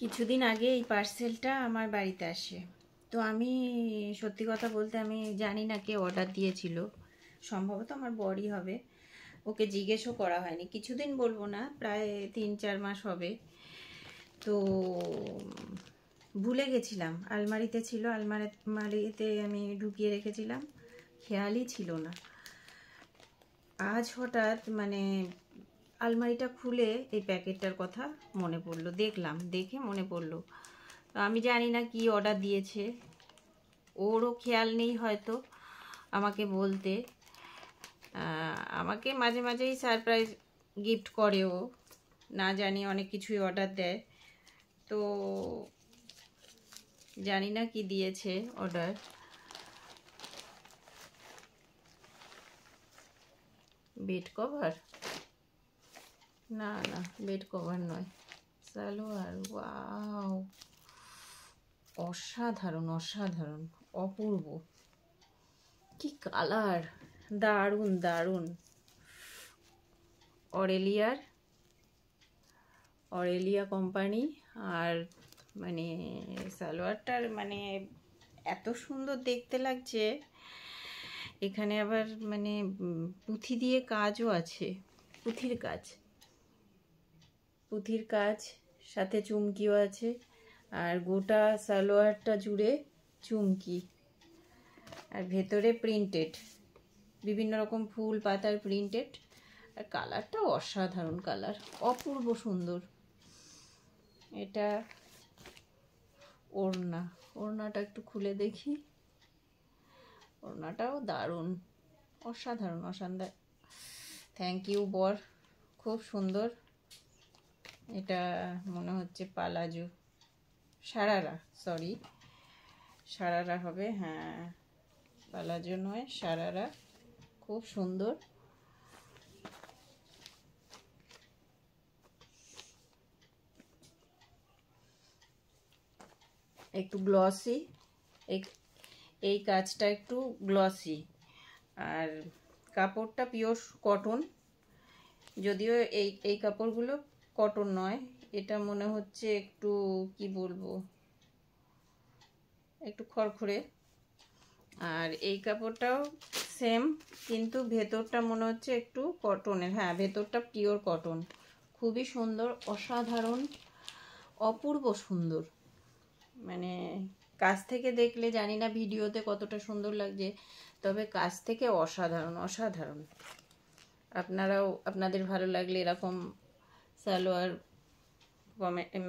কিছুদিন আগে এই পার্সেলটা আমার বাড়িতে আসে। তো আমি সত্যি কথা বলতে আমি জানি না কে অর্ডার দিয়েছিল, সম্ভবত আমার বরই হবে। ওকে জিজ্ঞেসও করা হয়নি, কিছুদিন বলবো না, প্রায় 3-4 মাস হবে। তো ভুলে গেছিলাম, আলমারিতে ছিল, আলমারিতে আমি ঢুকিয়ে রেখেছিলাম, খেয়ালই ছিল না। আজ হঠাৎ মানে আলমারিটা খুলে এই প্যাকেটটার কথা মনে পড়লো, দেখে মনে পড়লো। আমি জানি না কি অর্ডার দিয়েছে, ওরও খেয়াল নেই হয়তো আমাকে বলতে। আমাকে মাঝে মাঝেই সারপ্রাইজ গিফট করে ও, না জানি অনেক কিছুই অর্ডার দেয়। তো জানি না কি দিয়েছে অর্ডার। Bed cover? না না, বেড কভার নয়, সালোয়ার। ওয়াও, অসাধারণ অসাধারণ, অপূর্ব, কি কালার, দারুণ দারুণ। Aurelia company. আর মানে সালোয়ারটার মানে এত সুন্দর দেখতে লাগছে। এখানে আবার মানে পুঁথি দিয়ে কাজও আছে, পুঁথির কাজ, সাথে চুমকিও আছে। আর গোটা সালোয়ারটা জুড়ে চুমকি, আর ভেতরে প্রিন্টেড, বিভিন্ন রকম ফুল পাতার প্রিন্টেড। আর কালারটাও অসাধারণ কালার, অপূর্ব সুন্দর। এটা ওড়নাটা একটু খুলে দেখি। ওড়নাটাও দারুণ, অসাধারণ অসাধারণ। থ্যাংক ইউ বর, খুব সুন্দর। এটা মনে হচ্ছে পালাজো, সারারা হবে, হ্যাঁ পালাজো নয়, সারারা। খুব সুন্দর। একটু গ্লসি, এই কাজটা একটু গ্লসি। আর কাপড়টা পিওর কটন, যদিও এই কাপড়গুলো কটন নয়, এটা মনে হচ্ছে একটু কি বলবো, একটু খড়খড়ে। আর এই কাপড়টাও সেম, কিন্তু ভেতরটা মনে হচ্ছে একটু কটনের। হ্যাঁ, ভেতরটা পিওর কটন। খুবই সুন্দর, অসাধারণ, অপূর্ব সুন্দর। মানে কাছ থেকে দেখলে জানি না ভিডিওতে কতটা সুন্দর লাগছে, তবে কাছ থেকে অসাধারণ অসাধারণ। আপনারাও আপনাদের ভালো লাগলে এরকম সালোয়ার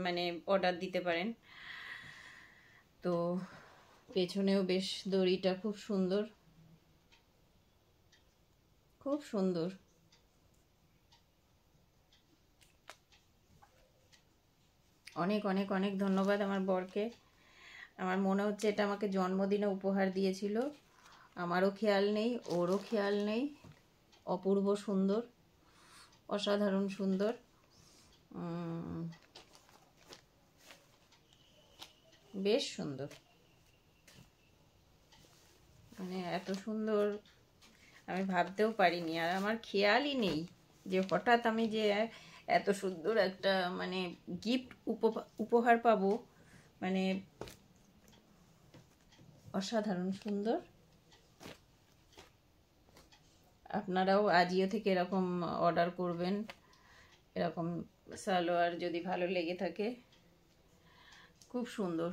মানে অর্ডার দিতে পারেন। তো পেছনেও বেশ দড়িটা খুব সুন্দর, খুব সুন্দর। অনেক অনেক অনেক ধন্যবাদ আমার বরকে। আমার মনে হচ্ছে এটা আমাকে জন্মদিনে উপহার দিয়েছিল, আমারও খেয়াল নেই, ওরও খেয়াল নেই। অপূর্ব সুন্দর, অসাধারণ সুন্দর। বেশ সুন্দর, মানে এত সুন্দর আমি ভাবতেও পারিনি। আর আমার খেয়ালই নেই যে হঠাৎ আমি যে এত সুন্দর একটা মানে গিফট উপহার পাবো। মানে অসাধারণ সুন্দর। আপনারাও আজিও থেকে এরকম অর্ডার করবেন, এরকম সালোয়ার যদি ভালো লেগে থাকে। খুব সুন্দর।